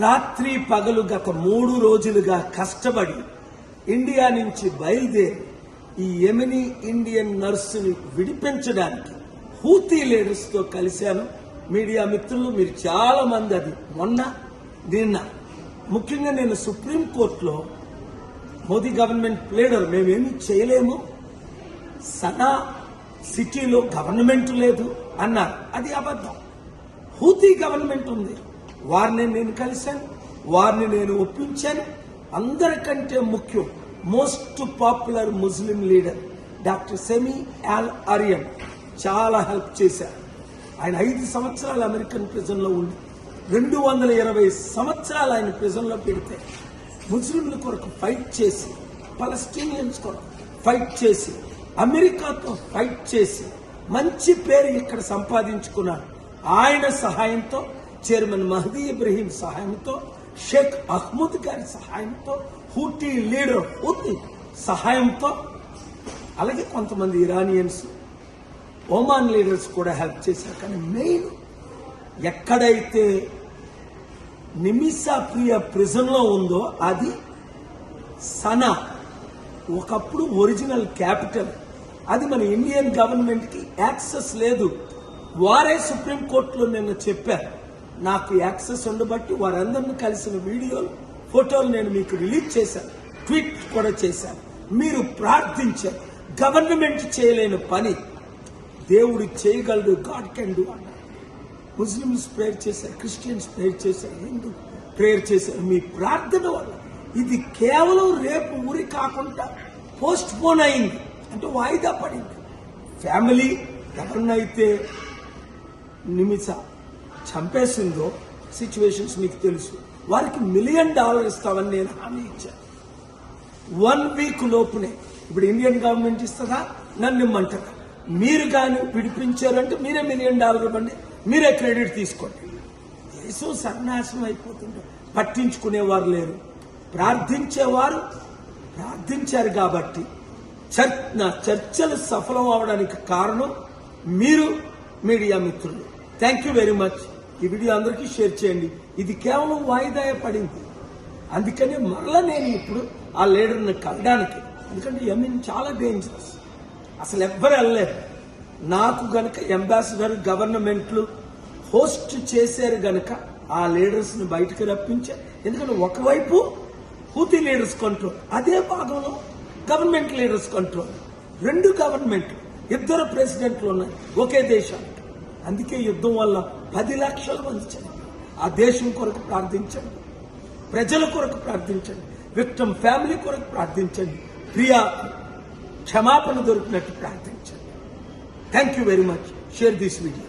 రాత్రి పగలు గత 3 రోజులుగా కష్టపడి ఇండియా నుంచి బయలుదేరి ఈ యెమెనీ ఇండియన్ నర్సుని విడిపించడానికి హూతీ లీడర్స్ తో కలిశాను. మీడియా మిత్రులు మీరు చాలా మంది అది నిన్న ముఖ్యంగా నేను సుప్రీంకోర్టులో మోదీ గవర్నమెంట్ లీడర్ మేమేమీ చేయలేము, సనా సిటీలో గవర్నమెంట్ లేదు అన్నారు. అది అబద్ధం. హూతీ గవర్నమెంట్ ఉంది, వారిని నేను కలిశాను, వారిని నేను ఒప్పించాను. అందరికంటే ముఖ్యం most popular Muslim leader doctor Sami al Arian చాలా హెల్ప్ చేశారు. ఆయన 5 సంవత్సరాలు అమెరికన్ ప్రిజన్ లో ఉండి 220 సంవత్సరాలు ఆయన ప్రిజన్ లో పెడితే ముస్లింల కొరకు ఫైట్ చేసి, పలస్టీనియన్స్ కొరకు ఫైట్ చేసి, అమెరికాతో ఫైట్ చేసి మంచి పేరు ఇక్కడ సంపాదించుకున్నారు. ఆయన సహాయంతో, చైర్మన్ మహదీ ఇబ్రహీం సహాయంతో, షేక్ అహ్మద్ గారి సహాయంతో, హూతీ లీడర్ హూతీ సహాయంతో, అలాగే కొంతమంది ఇరానియన్స్, ఒమాన్ లీడర్స్ కూడా హెల్ప్ చేశారు. కానీ మెయిన్ ఎక్కడైతే నిమిషా ప్రియ ప్రిజన్ లో ఉందో అది సనా, ఒకప్పుడు ఒరిజినల్ క్యాపిటల్. అది మన ఇండియన్ గవర్నమెంట్ కి యాక్సెస్ లేదు. వారే సుప్రీంకోర్టులో నిన్న చెప్పారు. నాకు యాక్సెస్ ఉండబట్టి వారందరినీ కలిసిన వీడియోలు, ఫోటోలు నేను మీకు రిలీజ్ చేశాను, ట్వీట్ కూడా చేశాను. మీరు ప్రార్థించారు. గవర్నమెంట్ చేయలేని పని దేవుడు చేయగలడు, గాడ్ కెన్ డూ అన్నారు. ముస్లిమ్స్ ప్రేయర్ చేశారు, క్రిస్టియన్స్ ప్రేయర్ చేశారు, హిందూ ప్రేయర్ చేశారు. మీ ప్రార్థన వల్ల ఇది కేవలం రేపు ఊరి కాకుండా పోస్ట్ పోన్ అయింది, అంటే వాయిదా పడింది. ఫ్యామిలీ ఎవరినైతే నిమిష చంపేసిందో సిచ్యువేషన్స్ మీకు తెలుసు. వారికి $1 మిలియన్ ఇస్తామని నేను హామీ ఇచ్చాను. 1 వీక్ లోపునే. ఇప్పుడు ఇండియన్ గవర్నమెంట్ ఇస్తుందా, నన్ను ఇమ్మంటారా? మీరు కానీ విడిపించారంటే మీరే $1 మిలియన్ ఇవ్వండి, మీరే క్రెడిట్ తీసుకోండి. దేశం సర్వనాశనం అయిపోతుంది, పట్టించుకునేవారు లేరు. ప్రార్థించేవారు ప్రార్థించారు కాబట్టి నా చర్చలు సఫలం అవడానికి కారణం మీరు మీడియా మిత్రులు. Thank you very much. ఈ వీడియో అందరికీ షేర్ చేయండి. ఇది కేవలం వాయిదా పడింది, అందుకని మరలా నేను ఇప్పుడు ఆ లీడర్ని కలడానికి, ఎందుకంటే యెమెన్ చాలా డేంజరస్, అసలు ఎవ్వరు వెళ్ళలేరు. నాకు గనక అంబాసిడర్ గవర్నమెంట్లు హోస్ట్ చేశారు గనక ఆ లీడర్స్ ని బయటకు రప్పించారు. ఎందుకంటే ఒకవైపు హూతీ లీడర్స్ కంట్రోల్, అదే భాగంలో గవర్నమెంట్ లీడర్స్ కంట్రోల్. 2 గవర్నమెంట్లు, 2 ప్రెసిడెంట్లు ఉన్నాయి ఒకే దేశానికి. అందుకే యుద్ధం వల్ల 10 లక్షల మంది చనిపోయారు. ఆ దేశం కొరకు ప్రార్థించండి, ప్రజల కొరకు ప్రార్థించండి, విక్టిమ్ ఫ్యామిలీ కొరకు ప్రార్థించండి, ప్రియా క్షమాపణ దొరికినట్టు ప్రార్థించండి. Thank you very much. Share this video.